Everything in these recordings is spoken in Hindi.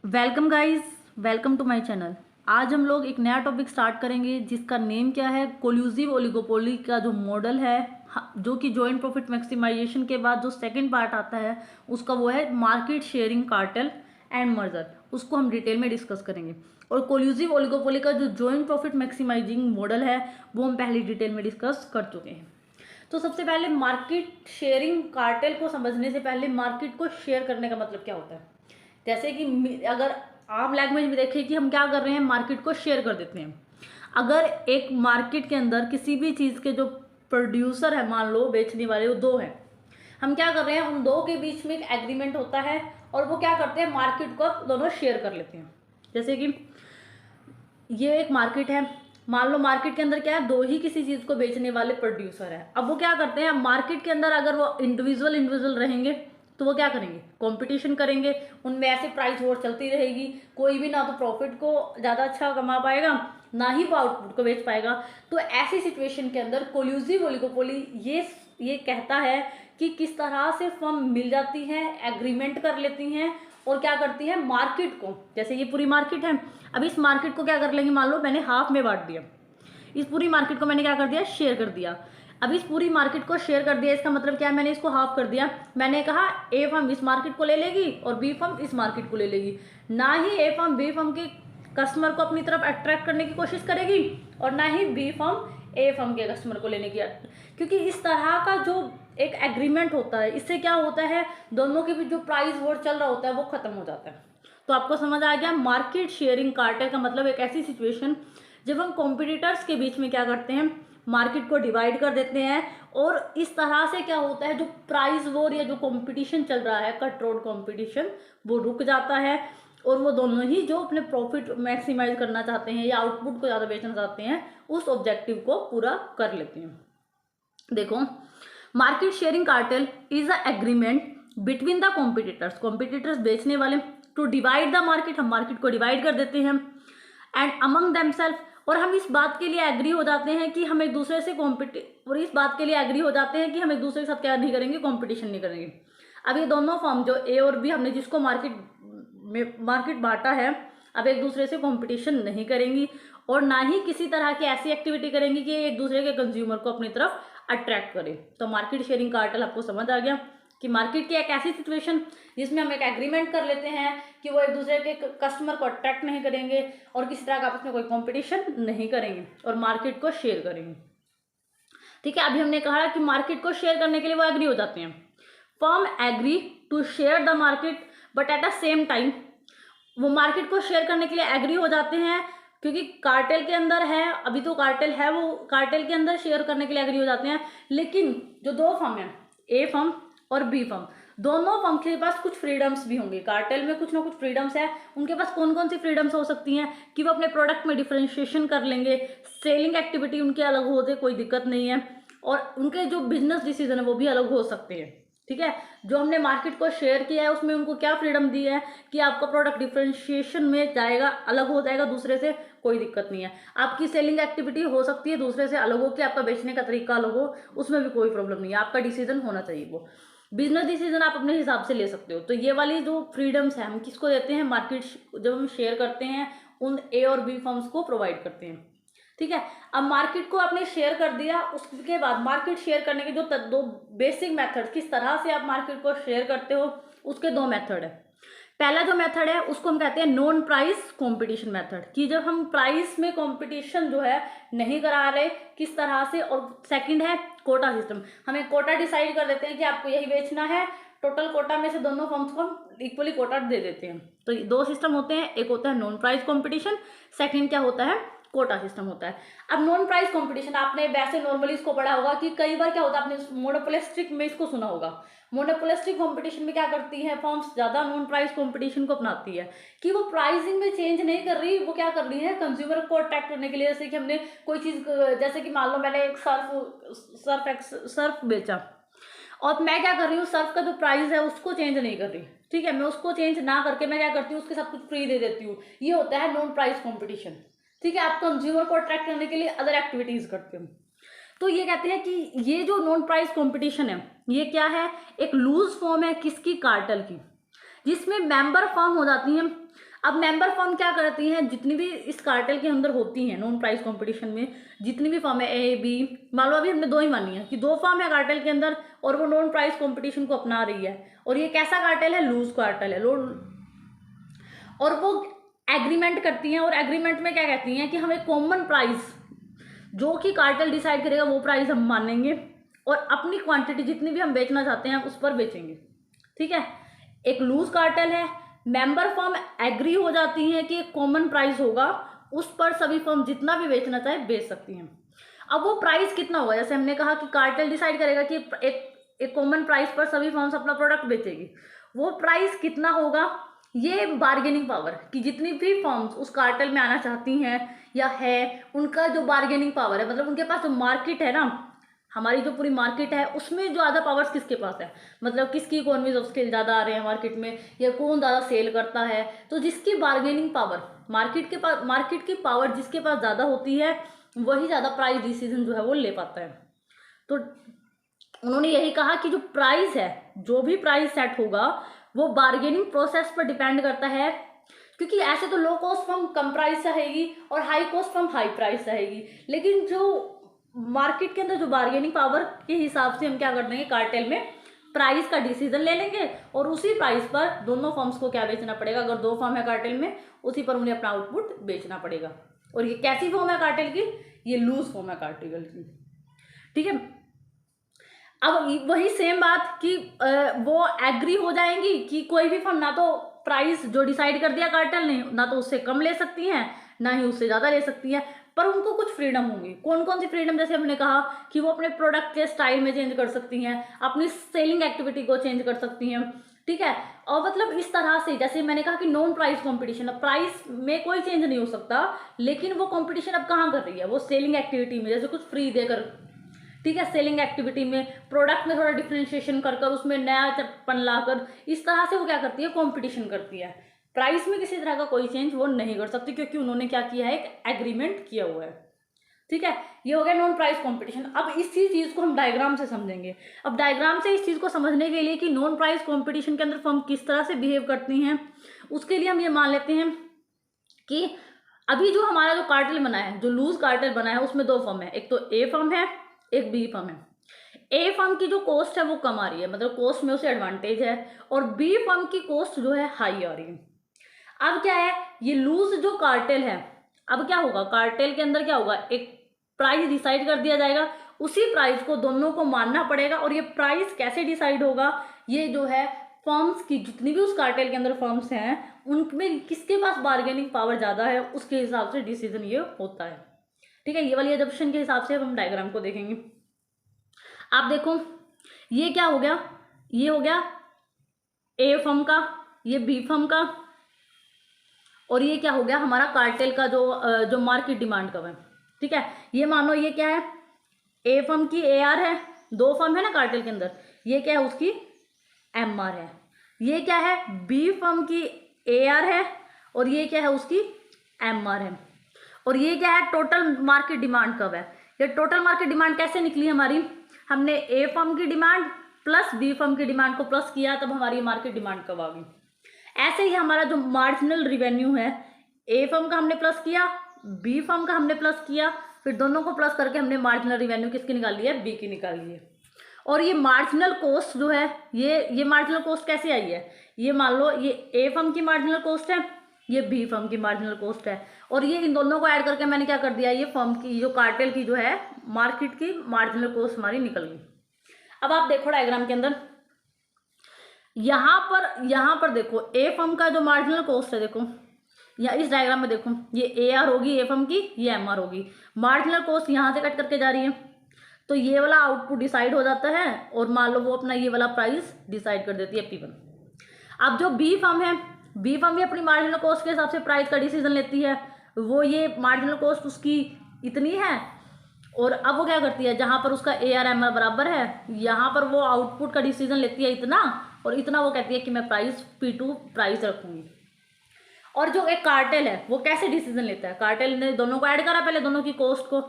Welcome guys, welcome to my channel. आज हम लोग एक नया टॉपिक स्टार्ट करेंगे जिसका नेम क्या है, कोल्यूसिव ओलिगोपोली का जो मॉडल है, जो कि जॉइंट प्रॉफिट मैक्सिमाइजेशन के बाद जो सेकंड पार्ट आता है उसका वो है market sharing cartel and merger. उसको हम डिटेल में डिस्कस करेंगे। और कोल्यूसिव ओलिगोपोली का जो जॉइंट प्रॉफिट मैक्सिमाइजिंग मॉडल है वो हम पहले डिटेल में डिस्कस कर चुके हैं। तो सबसे पहले मार्केट शेयरिंग कार्टेल को समझने से पहले मार्केट को शेयर करने का मतलब क्या होता है। जैसे कि अगर आम लैंग्वेज में देखें कि हम क्या कर रहे हैं, मार्केट को शेयर कर देते हैं। अगर एक मार्केट के अंदर किसी भी चीज़ के जो प्रोड्यूसर है, मान लो बेचने वाले वो दो हैं, हम क्या कर रहे हैं, उन दो के बीच में एक एग्रीमेंट होता है और वो क्या करते हैं, मार्केट को दोनों शेयर कर लेते हैं। जैसे कि ये एक मार्केट है, मान लो मार्केट के अंदर क्या है, दो ही किसी चीज़ को बेचने वाले प्रोड्यूसर है। अब वो क्या करते हैं, मार्केट के अंदर अगर वो इंडिविजुअल रहेंगे तो वो क्या करेंगे, कंपटीशन करेंगे, उनमें ऐसे प्राइस वॉर चलती रहेगी। कोई भी ना तो प्रॉफिट को ज़्यादा अच्छा कमा पाएगा, ना ही वो आउटपुट को बेच पाएगा। तो ऐसी सिचुएशन के अंदर कोल्यूसिव ओलिगोपोली ये कहता है कि किस तरह से फर्म मिल जाती हैं, एग्रीमेंट कर लेती हैं और क्या करती है, मार्केट को, जैसे ये पूरी मार्केट है, अब इस मार्केट को क्या कर लेंगे, मान लो मैंने हाफ में बांट दिया, इस पूरी मार्केट को मैंने क्या कर दिया, शेयर कर दिया। अब इस पूरी मार्केट को शेयर कर दिया, इसका मतलब क्या है, मैंने इसको हाफ कर दिया। मैंने कहा ए फर्म इस मार्केट को ले लेगी और बी फर्म इस मार्केट को ले लेगी। ना ही ए फर्म बी फर्म के कस्टमर को अपनी तरफ अट्रैक्ट करने की कोशिश करेगी और ना ही बी फर्म ए फर्म के कस्टमर को लेने की, क्योंकि इस तरह का जो एक एग्रीमेंट होता है, इससे क्या होता है, दोनों के बीच जो प्राइस वॉर चल रहा होता है वो खत्म हो जाता है। तो आपको समझ आ गया, मार्केट शेयरिंग कार्टेल का मतलब एक ऐसी सिचुएशन जब हम कॉम्पिटिटर्स के बीच में क्या करते हैं, मार्केट को डिवाइड कर देते हैं और इस तरह से क्या होता है, जो प्राइस वॉर या जो कंपटीशन चल रहा है, कट रोड कंपटीशन, वो रुक जाता है और वो दोनों ही जो अपने प्रॉफिट मैक्सिमाइज करना चाहते हैं या आउटपुट को ज़्यादा बेचना चाहते हैं उस ऑब्जेक्टिव को पूरा कर लेते हैं। देखो, market sharing cartel is a agreement between the competitors बेचने वाले टू डिवाइड द मार्केट, हम मार्केट को डिवाइड कर देते हैं, एंड अमंग देमसेल्फ, और हम इस बात के लिए एग्री हो जाते हैं कि हम एक दूसरे से और इस बात के लिए एग्री हो जाते हैं कि हम एक दूसरे के साथ क्या नहीं करेंगे, कंपटीशन नहीं करेंगे। अब ये दोनों फर्म जो ए और बी, हमने जिसको मार्केट बांटा है, अब एक दूसरे से कंपटीशन नहीं करेंगी और ना ही किसी तरह की ऐसी एक्टिविटी करेंगी कि एक दूसरे के कंज्यूमर को अपनी तरफ अट्रैक्ट करे। तो मार्केट शेयरिंग कार्टेल आपको समझ आ गया कि मार्केट की एक ऐसी सिचुएशन जिसमें हम एक एग्रीमेंट कर लेते हैं कि वो एक दूसरे के कस्टमर को अट्रैक्ट नहीं करेंगे और किसी तरह का आपस में कोई कंपटीशन नहीं करेंगे और मार्केट को शेयर करेंगे। ठीक है, अभी हमने कहा कि मार्केट को शेयर करने के लिए वो एग्री हो जाते हैं। Firm agree to share the market but at the same time, वो मार्केट को शेयर करने के लिए एग्री हो जाते हैं क्योंकि कार्टेल के अंदर है, अभी तो कार्टेल है, वो कार्टेल के अंदर शेयर करने के लिए एग्री हो जाते हैं। लेकिन जो दो फर्म है, ए फर्म और बी फर्म, दोनों फर्म के पास कुछ फ्रीडम्स भी होंगे। कार्टेल में कुछ ना कुछ फ्रीडम्स है, उनके पास कौन कौन सी फ्रीडम्स हो सकती हैं कि वो अपने प्रोडक्ट में डिफरेंशिएशन कर लेंगे, सेलिंग एक्टिविटी उनकी अलग हो जाए, कोई दिक्कत नहीं है, और उनके जो बिजनेस डिसीजन है वो भी अलग हो सकते हैं। ठीक है, जो हमने मार्केट को शेयर किया है उसमें उनको क्या फ्रीडम दी है कि आपका प्रोडक्ट डिफरेंशिएशन में जाएगा, अलग हो जाएगा दूसरे से, कोई दिक्कत नहीं है। आपकी सेलिंग एक्टिविटी हो सकती है दूसरे से अलग हो, कि आपका बेचने का तरीका अलग हो, उसमें भी कोई प्रॉब्लम नहीं है, आपका डिसीजन होना चाहिए, वो बिजनेस डिसीजन आप अपने हिसाब से ले सकते हो। तो ये वाली जो फ्रीडम्स है हम किसको देते हैं, मार्केट जब हम शेयर करते हैं उन ए और बी फर्म्स को प्रोवाइड करते हैं। ठीक है, अब मार्केट को आपने शेयर कर दिया, उसके बाद मार्केट शेयर करने के जो दो बेसिक मेथड, किस तरह से आप मार्केट को शेयर करते हो, उसके दो मेथड है। पहला जो मेथड है उसको हम कहते हैं नॉन प्राइस कंपटीशन मेथड, कि जब हम प्राइस में कंपटीशन जो है नहीं करा रहे किस तरह से, और सेकंड है कोटा सिस्टम, हमें कोटा डिसाइड कर देते हैं कि आपको यही बेचना है, टोटल कोटा में से दोनों फर्म्स को इक्वली कोटा दे देते हैं। तो दो सिस्टम होते हैं, एक होता है नॉन प्राइस कंपटीशन, सेकंड क्या होता है, कोटा सिस्टम होता है। अब नॉन प्राइस कंपटीशन आपने वैसे नॉर्मली इसको पढ़ा होगा कि कई बार क्या होता है, आपने मोनोपोलिस्टिक में इसको सुना होगा। मोनोपोलिस्टिक कंपटीशन में क्या करती है फर्म्स, ज्यादा नॉन प्राइस कंपटीशन को अपनाती है कि वो प्राइसिंग में चेंज नहीं कर रही, वो क्या कर रही है, कंज्यूमर को अट्रैक्ट करने के लिए। जैसे कि हमने कोई चीज, जैसे कि मान लो मैंने एक सर्फ बेचा और मैं क्या कर रही हूँ, सर्फ का जो प्राइस है उसको चेंज नहीं कर रही, ठीक है, मैं उसको चेंज ना करके मैं क्या करती हूँ, उसके साथ कुछ फ्री दे देती हूँ। ये होता है नॉन प्राइस कंपटीशन। ठीक है, आप कंज्यूमर को अट्रैक्ट करने के लिए अदर एक्टिविटीज करते हो। तो ये कहते हैं कि ये जो नॉन प्राइस कंपटीशन है ये क्या है, एक लूज फॉर्म है किसकी, कार्टेल की, जिसमें मेंबर फर्म हो जाती हैं अब मेंबर फर्म क्या करती हैं, जितनी भी इस कार्टेल के अंदर होती हैं नॉन प्राइस कंपटीशन में, जितनी भी फर्म है ए बी, मान लो अभी हमने दो ही मानी है कि दो फर्म है कार्टेल के अंदर और वो नॉन प्राइस कंपटीशन को अपना रही है, और ये कैसा कार्टेल है, लूज कार्टेल है। और वो एग्रीमेंट करती हैं, और एग्रीमेंट में क्या कहती हैं कि हमें कॉमन प्राइस जो कि कार्टेल डिसाइड करेगा वो प्राइस हम मानेंगे, और अपनी क्वांटिटी जितनी भी हम बेचना चाहते हैं उस पर बेचेंगे। ठीक है, एक लूज कार्टेल है। मेंबर फर्म एग्री हो जाती हैं कि एक कॉमन प्राइस होगा, उस पर सभी फर्म जितना भी बेचना चाहे बेच सकती हैं। अब वो प्राइस कितना होगा, जैसे हमने कहा कि कार्टेल डिसाइड करेगा कि एक कॉमन प्राइस पर सभी फर्म्स अपना प्रोडक्ट बेचेगी, वो प्राइस कितना होगा, ये बार्गेनिंग पावर कि जितनी भी फर्म्स उस कार्टेल में आना चाहती हैं या है, उनका जो बार्गेनिंग पावर है, मतलब उनके पास जो मार्केट है ना, हमारी जो पूरी मार्केट है उसमें जो ज़्यादा पावर्स किसके पास है, मतलब किसकी इकोनॉमीज ऑफ स्केल ज़्यादा आ रहे हैं मार्केट में, या कौन ज़्यादा सेल करता है, तो जिसकी बार्गेनिंग पावर मार्केट की पावर जिसके पास ज़्यादा होती है वही ज़्यादा प्राइस डिसीजन जो है वो ले पाता है। तो उन्होंने यही कहा कि जो प्राइस है, जो भी प्राइस सेट होगा वो बार्गेनिंग प्रोसेस पर डिपेंड करता है, क्योंकि ऐसे तो लो कॉस्ट फर्म कम प्राइस चाहेगी और high cost firm high price चाहेगी, लेकिन जो मार्केट के अंदर जो बार्गेनिंग पावर के हिसाब से हम क्या कर देंगे, कार्टेल में प्राइस का डिसीजन ले लेंगे, और उसी प्राइस पर दोनों फर्म्स को क्या बेचना पड़ेगा, अगर दो फर्म है कार्टेल में उसी पर उन्हें अपना आउटपुट बेचना पड़ेगा। और ये कैसी फॉर्म है कार्टेल की, ये लूज फॉर्म है कार्टेल की। ठीक है, अब वही सेम बात कि वो एग्री हो जाएंगी कि कोई भी फर्म ना तो प्राइस जो डिसाइड कर दिया कार्टेल ने ना तो उससे कम ले सकती हैं ना ही उससे ज़्यादा ले सकती है, पर उनको कुछ फ्रीडम होंगी। कौन कौन सी फ्रीडम, जैसे हमने कहा कि वो अपने प्रोडक्ट के स्टाइल में चेंज कर सकती हैं, अपनी सेलिंग एक्टिविटी को चेंज कर सकती हैं। ठीक है, और मतलब इस तरह से जैसे मैंने कहा कि नॉन प्राइस कंपटीशन, अब प्राइस में कोई चेंज नहीं हो सकता, लेकिन वो कंपटीशन अब कहाँ कर रही है, वो सेलिंग एक्टिविटी में, जैसे कुछ फ्री देकर। ठीक है, सेलिंग एक्टिविटी में प्रोडक्ट में थोड़ा डिफ्रेंशिएशन कर कर उसमें नयापन लाकर इस तरह से वो क्या करती है, कंपटीशन करती है। प्राइस में किसी तरह का कोई चेंज वो नहीं कर सकती, क्योंकि उन्होंने क्या किया है, एक एग्रीमेंट किया हुआ है। ठीक है, ये हो गया नॉन प्राइस कंपटीशन। अब इसी चीज़ को हम डायग्राम से समझेंगे। अब डायग्राम से इस चीज़ को समझने के लिए कि नॉन प्राइस कंपटीशन के अंदर फर्म किस तरह से बिहेव करती हैं, उसके लिए हम ये मान लेते हैं कि अभी जो हमारा जो कार्टेल बना है, जो लूज कार्टेल बना है, उसमें दो फर्म है, एक तो ए फर्म है एक बी फर्म है। ए फर्म की जो कॉस्ट है वो कम आ रही है, मतलब कॉस्ट में उसे एडवांटेज है, और बी फर्म की कॉस्ट जो है हाई आ रही है। अब क्या है, ये लूज जो कार्टेल है, अब क्या होगा, कार्टेल के अंदर क्या होगा, एक प्राइस डिसाइड कर दिया जाएगा, उसी प्राइस को दोनों को मानना पड़ेगा। और ये प्राइस कैसे डिसाइड होगा, ये जो है फर्म्स की जितनी भी उस कार्टेल के अंदर फर्म्स हैं उनमें किसके पास बार्गेनिंग पावर ज़्यादा है उसके हिसाब से डिसीजन ये होता है। ठीक है, ये वाली एजम्पशन के हिसाब से अब हम डायग्राम को देखेंगे। आप देखो, ये क्या हो गया, ये हो गया ए फर्म का, ये बी फर्म का, और ये क्या हो गया हमारा कार्टेल का जो मार्केट डिमांड का है। ठीक है, ये मानो ये क्या है, ए फर्म की ए आर है, दो फर्म है ना कार्टेल के अंदर, ये क्या है उसकी एम आर है। ये क्या है, बी फर्म की ए आर है, और ये क्या है उसकी एम आर है। और ये क्या है, टोटल मार्केट डिमांड कब है, ये टोटल मार्केट डिमांड कैसे निकली हमारी, हमने ए फर्म की डिमांड प्लस बी फर्म की डिमांड को प्लस किया, तब हमारी मार्केट डिमांड कब आ गई। ऐसे ही हमारा जो मार्जिनल रिवेन्यू है, ए फर्म का हमने प्लस किया, बी फर्म का हमने प्लस किया, फिर दोनों को प्लस करके हमने मार्जिनल रिवेन्यू किसकी निकाली है, बी की निकाली है। और ये मार्जिनल कॉस्ट जो है, ये मार्जिनल कॉस्ट कैसे आई है, ये मान लो ये ए फर्म की मार्जिनल कॉस्ट है, ये बी फर्म की मार्जिनल कॉस्ट है, और ये इन दोनों को ऐड करके मैंने क्या कर दिया, ये फर्म की जो कार्टेल की जो है मार्केट की मार्जिनल कॉस्ट हमारी निकल गई। अब आप देखो डायग्राम के अंदर, यहाँ पर देखो ए फर्म का जो मार्जिनल कॉस्ट है, देखो या इस डायग्राम में देखो, ये ए आर होगी ए फर्म की, ये एम आर होगी, मार्जिनल कॉस्ट यहाँ से कट करके जा रही है, तो ये वाला आउटपुट डिसाइड हो जाता है, और मान लो वो अपना ये वाला प्राइस डिसाइड कर देती है P1। अब जो बी फर्म है, बी फर्म भी अपनी मार्जिनल कॉस्ट के हिसाब से प्राइस का डिसीजन लेती है, वो ये मार्जिनल कॉस्ट उसकी इतनी है, और अब वो क्या करती है, जहाँ पर उसका ए आर एम आर बराबर है, यहाँ पर वो आउटपुट का डिसीजन लेती है इतना, और इतना वो कहती है कि मैं प्राइस P2 प्राइस रखूंगी। और जो एक कार्टेल है वो कैसे डिसीजन लेता है, कार्टेल ने दोनों को ऐड करा पहले, दोनों की कॉस्ट को,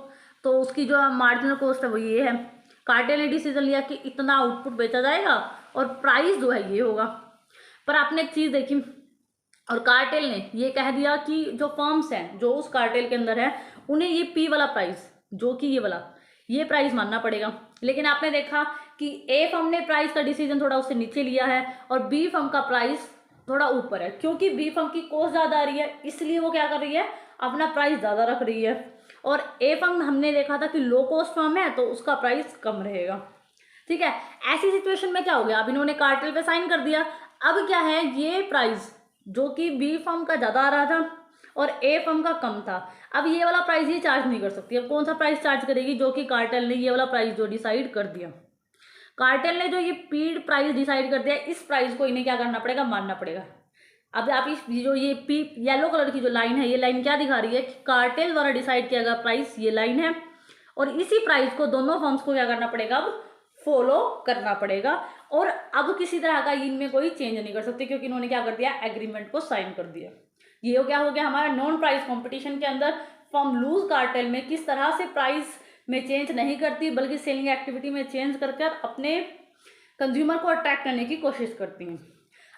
तो उसकी जो मार्जिनल कॉस्ट है वो ये है, कार्टेल ने डिसीजन लिया कि इतना आउटपुट बेचा जाएगा और प्राइस जो है ये होगा। पर आपने एक चीज़ देखी, और कार्टेल ने ये कह दिया कि जो फर्म्स हैं जो उस कार्टेल के अंदर है उन्हें ये पी वाला प्राइस, जो कि ये वाला, ये प्राइस मानना पड़ेगा। लेकिन आपने देखा कि ए फर्म ने प्राइस का डिसीजन थोड़ा उससे नीचे लिया है और बी फर्म का प्राइस थोड़ा ऊपर है, क्योंकि बी फर्म की कॉस्ट ज़्यादा आ रही है इसलिए वो क्या कर रही है, अपना प्राइस ज़्यादा रख रही है। और ए फर्म हमने देखा था कि लो कॉस्ट फर्म है तो उसका प्राइस कम रहेगा। ठीक है, ऐसी सिचुएशन में क्या हो गया, अब इन्होंने कार्टेल पे साइन कर दिया। अब क्या है, ये प्राइस जो कि बी फर्म का ज़्यादा आ रहा था और ए फर्म का कम था, अब ये वाला प्राइस ये चार्ज नहीं कर सकती। अब कौन सा प्राइस चार्ज करेगी, जो कि कार्टेल ने ये वाला प्राइस जो डिसाइड कर दिया, कार्टेल ने जो ये पीड प्राइस डिसाइड कर दिया, इस प्राइस को इन्हें क्या करना पड़ेगा, मानना पड़ेगा। अब आप इस जो ये पी येलो कलर की जो लाइन है, ये लाइन क्या दिखा रही है कि कार्टेल द्वारा डिसाइड किया गया प्राइस ये लाइन है और इसी प्राइस को दोनों फर्म्स को क्या करना पड़ेगा, अब फॉलो करना पड़ेगा। और अब किसी तरह का इनमें कोई चेंज नहीं कर सकते, क्योंकि इन्होंने क्या कर दिया, एग्रीमेंट को साइन कर दिया। ये क्या हो गया हमारा नॉन प्राइस कंपटीशन के अंदर फर्म लूज कार्टेल में किस तरह से प्राइस में चेंज नहीं करती, बल्कि सेलिंग एक्टिविटी में चेंज करके अपने कंज्यूमर को अट्रैक्ट करने की कोशिश करती हैं।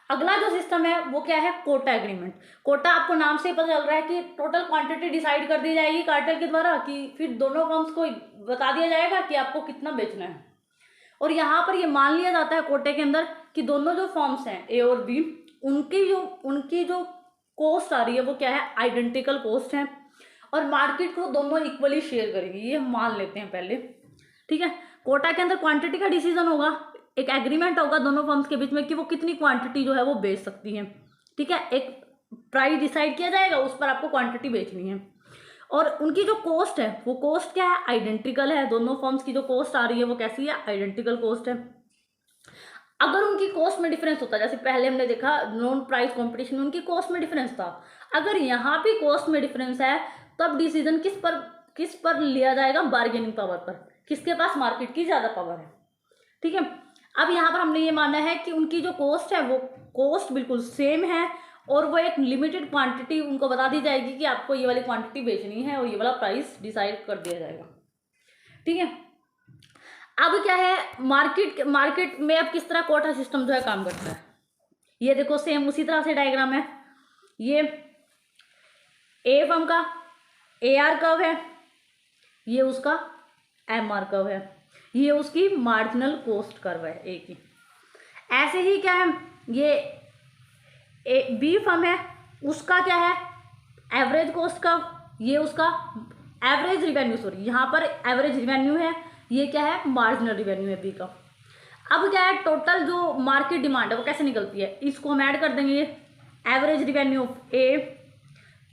अगला जो सिस्टम है वो क्या है, कोटा एग्रीमेंट। कोटा आपको नाम से ही पता चल रहा है कि टोटल क्वांटिटी डिसाइड कर दी जाएगी कार्टेल के द्वारा, कि फिर दोनों फर्म्स को बता दिया जाएगा कि आपको कितना बेचना है। और यहाँ पर ये मान लिया जाता है कोटे के अंदर कि दोनों जो फर्म्स हैं ए और बी, उनकी जो कॉस्ट आ रही है वो क्या है, आइडेंटिकल कॉस्ट है और मार्केट को दोनों इक्वली शेयर करेंगे, ये मान लेते हैं पहले। ठीक है, कोटा के अंदर क्वांटिटी का डिसीजन होगा, एक एग्रीमेंट होगा दोनों फर्म्स के बीच में कि वो कितनी क्वांटिटी जो है वो बेच सकती हैं। ठीक है, एक प्राइस डिसाइड किया जाएगा, उस पर आपको क्वांटिटी बेचनी है। और उनकी जो कॉस्ट है वो कॉस्ट क्या है, आइडेंटिकल है। दोनों फर्म्स की जो कॉस्ट आ रही है वो कैसी है, आइडेंटिकल कॉस्ट है। अगर उनकी कॉस्ट में डिफरेंस होता, जैसे पहले हमने देखा नॉन प्राइस कंपटीशन में उनकी कॉस्ट में डिफरेंस था, अगर यहाँ भी कॉस्ट में डिफरेंस है तब डिसीजन किस पर लिया जाएगा, बार्गेनिंग पावर पर, किसके पास मार्केट की ज़्यादा पावर है। ठीक है, अब यहाँ पर हमने ये माना है कि उनकी जो कॉस्ट है वो कॉस्ट बिल्कुल सेम है और वो एक लिमिटेड क्वांटिटी उनको बता दी जाएगी कि आपको ये वाली क्वांटिटी बेचनी है और ये वाला प्राइस डिसाइड कर दिया जाएगा। ठीक है, अब क्या है, मार्केट में अब किस तरह कोटा सिस्टम जो है काम करता है, ये देखो सेम उसी तरह से डायग्राम है। ये ए फर्म का ए आर कर्व है, ये उसका एम आर कर्व है, ये उसकी मार्जिनल कॉस्ट कर्व है ए की। ऐसे ही क्या है, ये बी फर्म है, उसका क्या है, एवरेज कॉस्ट कर्व, ये उसका एवरेज रिवेन्यू, सॉरी यहाँ पर एवरेज रिवेन्यू है, ये क्या है, मार्जिनल रिवेन्यू है बी का। अब क्या है, टोटल जो मार्केट डिमांड है वो कैसे निकलती है, इसको हम ऐड कर देंगे, average revenue of A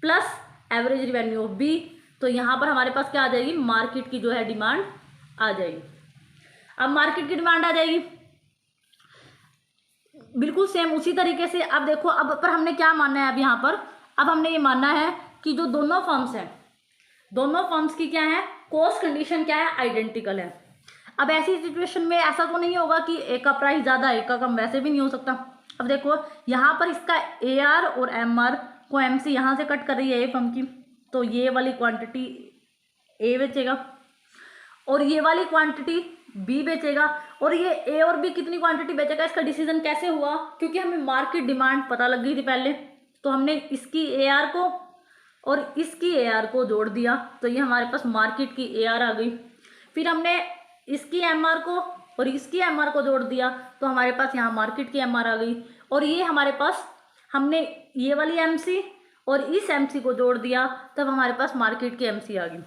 plus average revenue of B, तो यहाँ पर हमारे पास क्या आ जाएगी, मार्केट की जो है डिमांड आ जाएगी। अब मार्केट की डिमांड आ जाएगी बिल्कुल सेम उसी तरीके से। अब देखो, अब पर हमने क्या मानना है, अब यहाँ पर अब हमने ये मानना है कि जो दोनों फर्म्स हैं, दोनों फर्म्स की क्या है, कॉस्ट कंडीशन क्या है, आइडेंटिकल है। अब ऐसी सिचुएशन में ऐसा तो नहीं होगा कि एक का प्राइस ज़्यादा एक का कम, वैसे भी नहीं हो सकता। अब देखो यहाँ पर इसका ए आर और एम आर को एम सी यहाँ से कट कर रही है ए फर्म की, तो ये वाली क्वांटिटी ए बेचेगा और ये वाली क्वांटिटी बी बेचेगा। और ये ए और बी कितनी क्वांटिटी बेचेगा, इसका डिसीजन कैसे हुआ, क्योंकि हमें मार्केट डिमांड पता लग गई थी पहले, तो हमने इसकी ए आर को और इसकी ए आर को जोड़ दिया, तो ये हमारे पास मार्केट की ए आर आ गई। फिर हमने इसकी एम आर को और इसकी एम आर को जोड़ दिया, तो हमारे पास यहाँ मार्केट की एम आर आ गई। और ये हमारे पास हमने ये वाली एम सी और इस एम सी को जोड़ दिया, तब हमारे पास मार्केट की एम सी आ गई।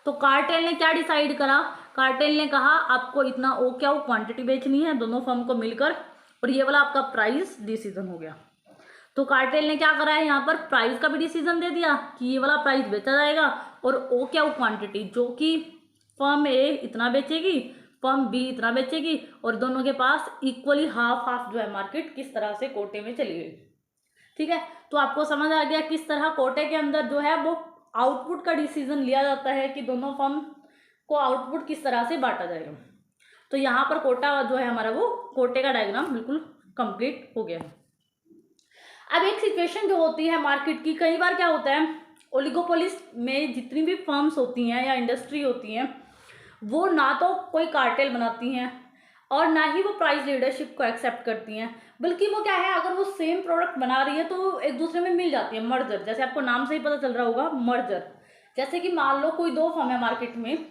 तो कार्टेल ने क्या डिसाइड करा, कार्टेल ने कहा आपको इतना ओ क्या वो क्वांटिटी बेचनी है दोनों फर्म को मिलकर, और ये वाला आपका प्राइस डिसीजन हो गया। तो कार्टेल ने क्या करा है, यहाँ पर प्राइस का भी डिसीजन दे दिया कि ये वाला प्राइस बेचा जाएगा, और ओ क्या वो क्वांटिटी जो कि फर्म ए इतना बेचेगी, फर्म बी इतना बेचेगी, और दोनों के पास इक्वली हाफ हाफ जो है मार्केट किस तरह से कोटे में चली गई। ठीक है, तो आपको समझ आ गया किस तरह कोटे के अंदर जो है वो आउटपुट का डिसीजन लिया जाता है कि दोनों फर्म को आउटपुट किस तरह से बांटा जाएगा। तो यहाँ पर कोटा जो है हमारा वो कोटे का डायग्राम बिल्कुल कंप्लीट हो गया है। अब एक सिचुएशन जो होती है मार्केट की, कई बार क्या होता है, ओलिगोपोलिस में जितनी भी फर्म्स होती हैं या इंडस्ट्री होती हैं, वो ना तो कोई कार्टेल बनाती हैं और ना ही वो प्राइस लीडरशिप को एक्सेप्ट करती हैं, बल्कि वो क्या है, अगर वो सेम प्रोडक्ट बना रही है तो एक दूसरे में मिल जाती है, मर्जर। जैसे आपको नाम से ही पता चल रहा होगा, मर्जर। जैसे कि मान लो कोई दो फर्म है मार्केट में,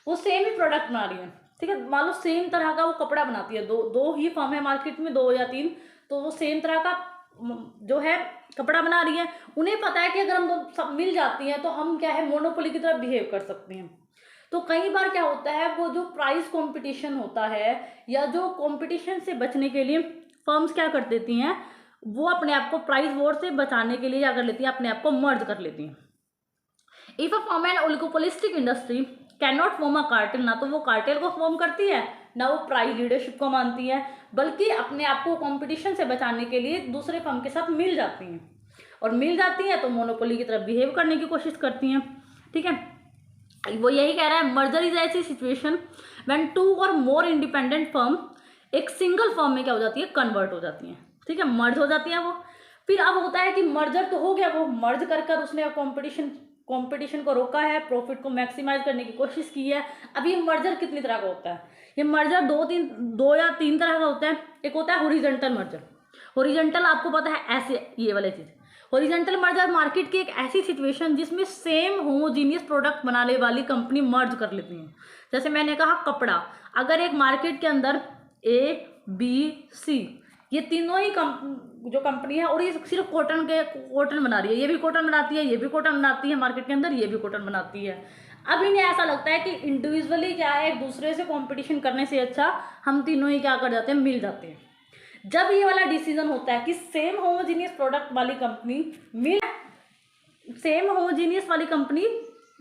वो सेम ही प्रोडक्ट बना रही है, ठीक है। मान लो सेम तरह का वो कपड़ा बनाती है, दो ही फर्म है मार्केट में, 2 या 3, तो वो सेम तरह का जो है कपड़ा बना रही है। उन्हें पता है कि अगर हम दो सब मिल जाती हैं तो हम क्या है, मोनोपोली की तरह बिहेव कर सकते हैं। तो कई बार क्या होता है, वो जो प्राइस कंपटीशन होता है या जो कंपटीशन से बचने के लिए फर्म्स क्या कर देती हैं, वो अपने आप को प्राइस वॉर से बचाने के लिए क्या कर लेती हैं, अपने आप को मर्ज कर लेती हैं। If a form an oligopolistic industry can not form a cartel, ना तो वो कार्टेल को फॉर्म करती है, ना वो प्राइस लीडरशिप को मानती है, बल्कि अपने आप को कंपटीशन से बचाने के लिए दूसरे फर्म के साथ मिल जाती हैं, और मिल जाती हैं तो मोनोपोली की तरफ बिहेव करने की कोशिश करती हैं, ठीक है। वो यही कह रहा है, मर्जर इज ऐसी सिचुएशन व्हेन 2 और मोर इंडिपेंडेंट फर्म एक सिंगल फर्म में क्या हो जाती है, कन्वर्ट हो जाती है, ठीक है, मर्ज हो जाती है वो। फिर अब होता है कि मर्जर तो हो गया, वो मर्ज कर उसने कंपटीशन को रोका है, प्रॉफिट को मैक्सिमाइज करने की कोशिश की है। अब ये मर्जर कितनी तरह का होता है, ये मर्जर 2 या 3 तरह का होता है। एक होता है हॉरिजॉन्टल मर्जर। हॉरिजॉन्टल आपको पता है ऐसे, ये वाली चीज हॉरिजॉन्टल मर्जर मार्केट की एक ऐसी सिचुएशन जिसमें सेम होमोजीनियस प्रोडक्ट बनाने वाली कंपनी मर्ज कर लेती हैं। जैसे मैंने कहा कपड़ा, अगर एक मार्केट के अंदर ABC ये तीनों ही जो कंपनी है, और ये सिर्फ कॉटन बना रही है, ये भी कॉटन बनाती है, ये भी कॉटन बनाती है मार्केट के अंदर, ये भी कॉटन बनाती है। अब इन्हें ऐसा लगता है कि इंडिविजुअली क्या है, एक दूसरे से कंपटीशन करने से अच्छा हम तीनों ही क्या कर जाते हैं, मिल जाते हैं। जब ये वाला डिसीजन होता है कि सेम होमोजीनियस प्रोडक्ट वाली कंपनी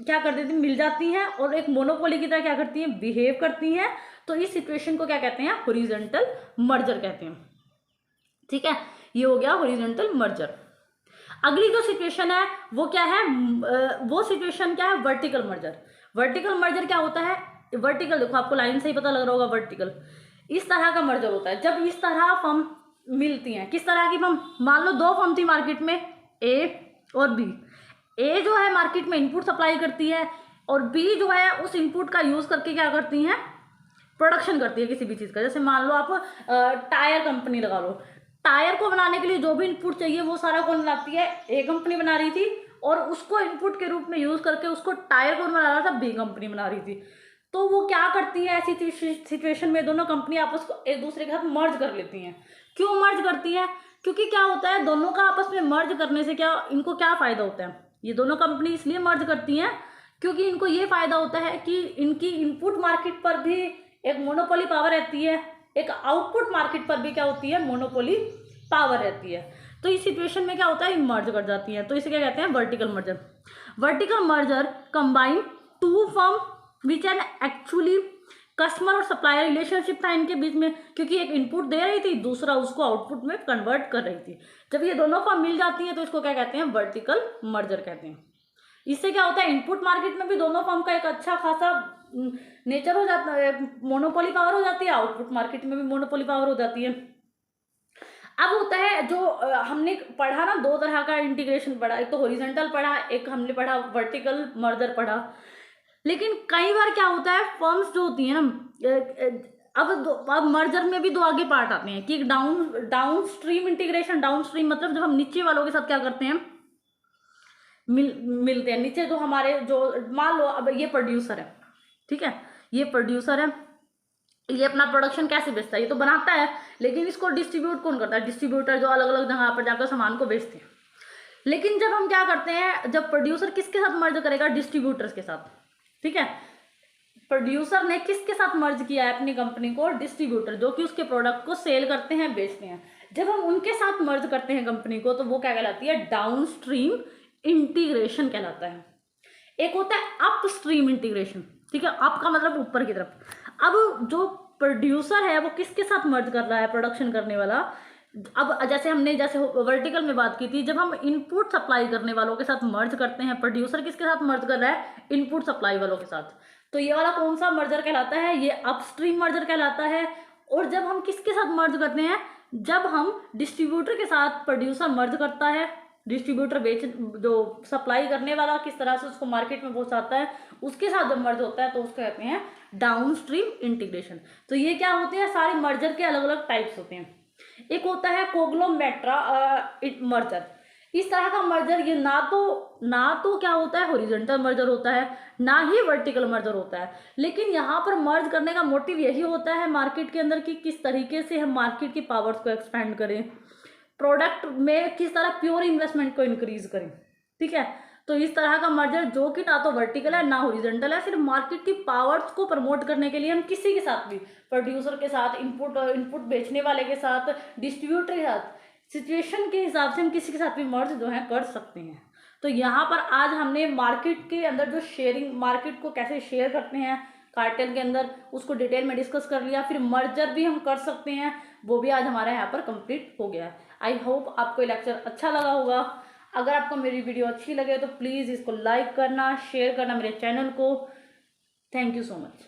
क्या कर देती, मिल जाती हैं और एक मोनोपोली की तरह क्या करती हैं, बिहेव करती हैं, तो इस सिचुएशन को क्या कहते हैं, हॉरिजॉन्टल मर्जर कहते हैं, ठीक है। ये हो गया हॉरिजॉन्टल मर्जर। अगली जो सिचुएशन है वो क्या है, वो सिचुएशन क्या है, वर्टिकल मर्जर। वर्टिकल मर्जर क्या होता है, वर्टिकल देखो आपको लाइन से ही पता लग रहा होगा, वर्टिकल इस तरह का मर्जर होता है जब इस तरह फर्म मिलती हैं। किस तरह की फर्म, मान लो 2 फर्म थी मार्केट में, ए और बी। ए जो है मार्केट में इनपुट सप्लाई करती है, और बी जो है उस इनपुट का यूज करके क्या करती हैं, प्रोडक्शन करती है किसी भी चीज का। जैसे मान लो आप टायर कंपनी लगा लो, टायर को बनाने के लिए जो भी इनपुट चाहिए वो सारा कौन बनाती है, ए कंपनी बना रही थी, और उसको इनपुट के रूप में यूज करके उसको टायर कौन बना रहा था, बी कंपनी बना रही थी। तो वो क्या करती है, ऐसी सिचुएशन में दोनों कंपनी आपस को एक दूसरे के साथ मर्ज कर लेती हैं। क्यों मर्ज करती हैं, क्योंकि क्या होता है, दोनों का आपस में मर्ज करने से क्या इनको क्या फायदा होता है, ये दोनों कंपनी इसलिए मर्ज करती हैं क्योंकि इनको ये फायदा होता है कि इनकी इनपुट मार्केट पर भी एक मोनोपोली पावर रहती है, एक आउटपुट मार्केट पर भी क्या होती है, मोनोपोली पावर रहती है। तो इस सिचुएशन में क्या होता है, मर्ज कर जाती है, तो इसे क्या कहते हैं, vertical merger. Vertical merger combine 2 firm विच एन एक्चुअली कस्टमर और सप्लायर रिलेशनशिप था इनके बीच में, क्योंकि एक इनपुट दे रही थी, दूसरा उसको आउटपुट में कन्वर्ट कर रही थी। जब ये दोनों फर्म मिल जाती हैं तो इसको क्या कहते हैं, वर्टिकल मर्जर कहते हैं। इससे क्या होता है, इनपुट मार्केट में भी दोनों फर्म का एक अच्छा खासा नेचर हो जाता है, मोनोपोली पावर हो जाती है, आउटपुट मार्केट में भी मोनोपोली पावर हो जाती है। अब होता है जो हमने पढ़ा ना, 2 तरह का इंटीग्रेशन पढ़ा, एक तो हॉरिजॉन्टल पढ़ा, एक हमने पढ़ा वर्टिकल मर्जर पढ़ा। लेकिन कई बार क्या होता है, फर्म्स जो होती हैं ना, अब मर्जर में भी 2 आगे पार्ट आते हैं कि down stream integration. Down stream मतलब जब हम नीचे वालों के साथ क्या करते हैं, मिलते हैं। नीचे जो हमारे जो मान लो अब ये प्रोड्यूसर है, ठीक है, ये प्रोड्यूसर है, ये अपना प्रोडक्शन कैसे बेचता है, ये तो बनाता है, लेकिन इसको डिस्ट्रीब्यूट कौन करता है, डिस्ट्रीब्यूटर जो अलग अलग जगह पर जाकर सामान को बेचते हैं। लेकिन जब हम क्या करते हैं, जब प्रोड्यूसर किसके साथ मर्ज करेगा, डिस्ट्रीब्यूटर्स के साथ, ठीक है। प्रोड्यूसर ने किसके साथ मर्ज किया है अपनी कंपनी को, डिस्ट्रीब्यूटर, जो कि उसके प्रोडक्ट को सेल करते हैं, बेचते हैं। जब हम उनके साथ मर्ज करते हैं कंपनी को, तो वो क्या कहलाती है, डाउन स्ट्रीम इंटीग्रेशन कहलाता है। एक होता है अप स्ट्रीम इंटीग्रेशन, ठीक है, अप का मतलब ऊपर की तरफ। अब जो प्रोड्यूसर है वो किसके साथ मर्ज कर रहा है, प्रोडक्शन करने वाला। अब जैसे वर्टिकल में बात की थी, जब हम इनपुट सप्लाई करने वालों के साथ मर्ज करते हैं, प्रोड्यूसर किसके साथ मर्ज कर रहा है, इनपुट सप्लाई वालों के साथ, तो ये वाला कौन सा मर्जर कहलाता है, ये अपस्ट्रीम मर्जर कहलाता है। और जब हम किसके साथ मर्ज करते हैं, जब हम डिस्ट्रीब्यूटर के साथ प्रोड्यूसर मर्ज करता है, डिस्ट्रीब्यूटर जो सप्लाई करने वाला किस तरह से उसको मार्केट में पहुंचाता है, उसके साथ जब मर्ज होता है तो उसको कहते हैं डाउनस्ट्रीम इंटीग्रेशन। तो ये क्या होते हैं, सारे मर्जर के अलग अलग टाइप्स होते हैं। एक होता है कोग्लोमेट्रा मर्जर। इस तरह का मर्जर ये ना तो क्या होता है हॉरिजॉन्टल मर्जर होता है, ना ही वर्टिकल मर्जर होता है, लेकिन यहाँ पर मर्ज करने का मोटिव यही होता है मार्केट के अंदर कि किस तरीके से हम मार्केट की पावर्स को एक्सपेंड करें, प्रोडक्ट में किस तरह प्योर इन्वेस्टमेंट को इंक्रीज करें। ठीक है, तो इस तरह का मर्जर जो कि ना तो वर्टिकल है ना हॉरिजॉन्टल है, सिर्फ मार्केट की पावर्स को प्रमोट करने के लिए हम किसी के साथ भी, प्रोड्यूसर के साथ, इनपुट बेचने वाले के साथ, डिस्ट्रीब्यूटर के साथ, सिचुएशन के हिसाब से हम किसी के साथ भी मर्ज जो है कर सकते हैं। तो यहाँ पर आज हमने मार्केट के अंदर जो शेयरिंग, मार्केट को कैसे शेयर करते हैं कार्टेल के अंदर, उसको डिटेल में डिस्कस कर लिया। फिर मर्जर भी हम कर सकते हैं, वो भी आज हमारे यहाँ पर कंप्लीट हो गया है। आई होप आपको ये लेक्चर अच्छा लगा होगा। अगर आपको मेरी वीडियो अच्छी लगे तो प्लीज़ इसको लाइक करना, शेयर करना मेरे चैनल को। Thank you so much.